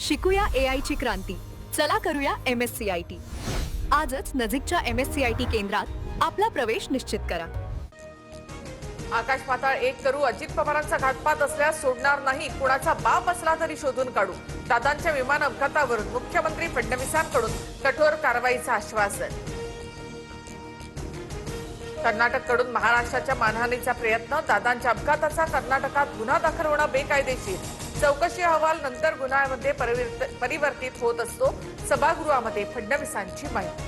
शिकूया AI ची क्रांती. चला करूया MSCIT. आजच नजीकच्या MSCIT केंद्रात आपला प्रवेश निश्चित करा. आकाश पाताळ एक करू. अजित पवारांचा घातपात असल्यास सोडणार नाही. कुणाचा बाप असला तरी शोधून काढू. दादांच्या विमान अपघातावरून मुख्यमंत्री फडणवीसांकडून कठोर कारवाईचं आश्वासन. कर्नाटककडून महाराष्ट्राच्या मानहानीचा प्रयत्न. दादांच्या अपघाताचा कर्नाटकात गुन्हा दाखल होणं बेकायदेशीर. चौकशी अहवाल नंतर गुन्ह्यामध्ये परिवर्तित होत असतो. सभागृहामध्ये फडणवीसांची माहिती.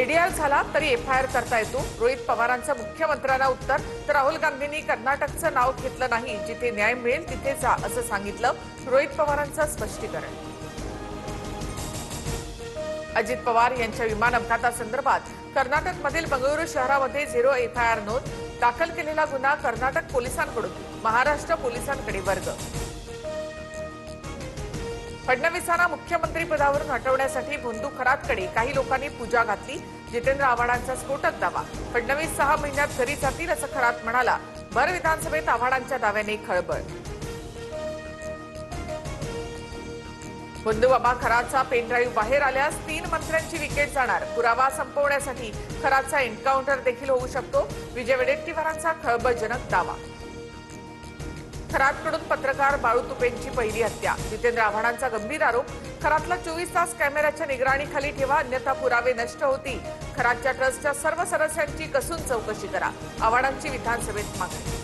एडीआर झाला तरी एफआयआर करता येतो. रोहित पवारांचं मुख्यमंत्र्यांना उत्तर. तर राहुल गांधींनी कर्नाटकचं नाव घेतलं नाही. जिथे न्याय मिळेल तिथे जा असं सांगितलं. रोहित पवारांचं स्पष्टीकरण. अजित पवार यांच्या विमान अपघातासंदर्भात कर्नाटकमधील बंगळुरू शहरामध्ये 0 एफआयआर नोंद. दाखल केलेला गुन्हा कर्नाटक पोलिसांकडून महाराष्ट्र पोलिसांकडे वर्ग. फडणवीसांना मुख्यमंत्रीपदावरून हटवण्यासाठी भोंदू खरातकडे काही लोकांनी पूजा घातली. जितेंद्र आव्हाडांचा स्फोटक दावा. फडणवीस 6 महिन्यात घरी जातील असं खरात म्हणाला. भर विधानसभेत आव्हाडांच्या दाव्याने खळबळ. भोंदूबाबा खरातचा पेनड्राईव्ह बाहेर आल्यास 3 मंत्र्यांची विकेट जाणार. पुरावा संपवण्यासाठी खरातचा एन्काउंटर देखील होऊ शकतो. विजय वडेट्टीवारांचा खळबळजनक दावा. खरातकडून पत्रकार बाळू तुपेंची पहिली हत्या. जितेंद्र आव्हाडांचा गंभीर आरोप. खरातला 24 तास कॅमेऱ्याच्या निगराणीखाली ठेवा, अन्यथा पुरावे नष्ट होतील. खरातच्या ट्रस्टच्या सर्व सदस्यांची कसून चौकशी करा. आव्हाडांची विधानसभेत मागणी.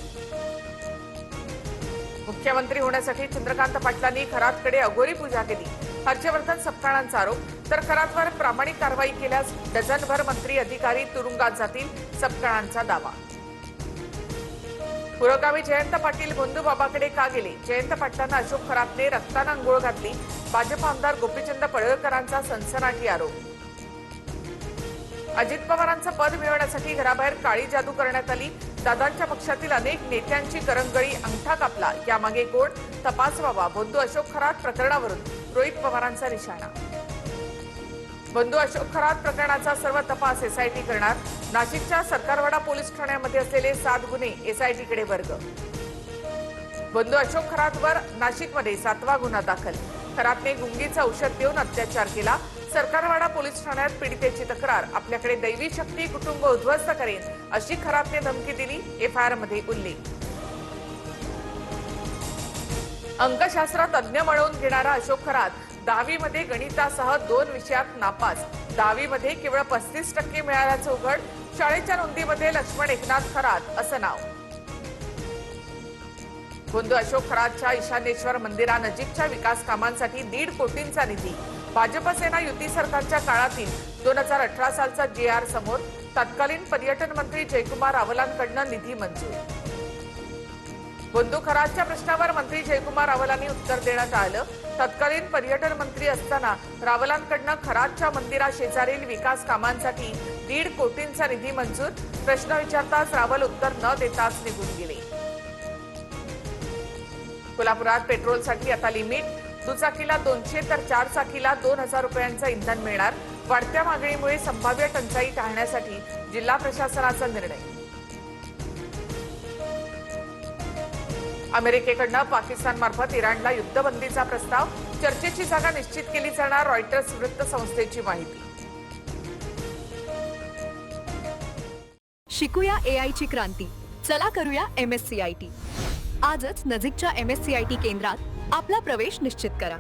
मुख्यमंत्री होण्यासाठी चंद्रकांत पाटलांनी खरातकडे अघोरी पूजा केली. हर्षवर्धन सपकाळांचा आरोप. तर खरातवर प्रामाणिक कारवाई केल्यास डझनभर मंत्री अधिकारी तुरुंगात जातील. सपकाळांचा दावा. पुरोगामी जयंत पाटील भोंदूबाबाकडे का गेले? जयंत पाटलांना अशोक खरातने रक्तानं अंघोळ घातली. भाजप आमदार गोपीचंद पडळकरांचा सनसनाटी आरोप. अजित पवारांचं पद मिळवण्यासाठी घराबाहेर काळी जादू करण्यात आली. दादांच्या पक्षातील अनेक नेत्यांची करंगळी, अंगठा कापला. यामागे कोण? तपास व्हावा. भोंदू अशोक खरात प्रकरणावरून रोहित पवारांचा निशाणा. भोंदू अशोक खरात प्रकरणाचा सर्व तपास एसआयटी करणार. नाशिकच्या सरकारवाडा पोलीस ठाण्यामध्ये असलेले 7 गुन्हे एसआयटीकडे वर्ग. भोंदू अशोक खरातवर नाशिकमध्ये 7वा गुन्हा दाखल. खरातने गुंगीचं औषध देऊन अत्याचार केला. सरकारवाडा पोलीस ठाण्यात पीडितेची तक्रार. आपल्याकडे दैवी शक्ती, कुटुंब उद्ध्वस्त करेन अशी खरातने धमकी दिली. एफआयआर मध्ये उल्लेख. अंकशास्त्र तज्ज्ञ म्हणून घेणारा अशोक खरात 10वी मध्ये गणितासह 2 विषयात नापास. 10वी मध्ये केवळ 35% मिळाल्याचं उघड. शाळेच्या नोंदीमध्ये लक्ष्मण एकनाथ खरात असं नाव. भोंदू अशोक खरातच्या ईशानेश्वर मंदिरानजीकच्या विकास कामांसाठी 1.5 कोटींचा निधी. भाजप सेना युती सरकारच्या काळातील 2018 सालचा JR समोर. तत्कालीन पर्यटन मंत्री जयकुमार रावलांकडून निधी मंजूर. भोंदू खरातच्या प्रश्नावर मंत्री जयकुमार रावलांनी उत्तर देण्यात आलं. तत्कालीन पर्यटन मंत्री असताना रावलांकडून खरातच्या मंदिराशेजारील विकास कामांसाठी 1.5 कोटींचा निधी मंजूर. प्रश्न विचारताच रावल उत्तर न देताच निघून गेले. कोल्हापुरात पेट्रोलसाठी आता लिमिट. दुचाकीला 200 तर 4 चाकीला 2000 रुपयांचं इंधन मिळणार. वाढत्या मागणीमुळे संभाव्य टंचाई टाळण्यासाठी जिल्हा प्रशासनाचा निर्णय. अमेरिकेकडून पाकिस्तानमार्फत इराणला युद्धबंदीचा प्रस्ताव. चर्चेची जागा निश्चित केली जाणार. रॉयटर्स वृत्तसंस्थेची माहिती. शिकूया AI ची क्रांती. चला करूया MSCIT. आजच नजीकच्या MSCIT केंद्रात आपला प्रवेश निश्चित करा.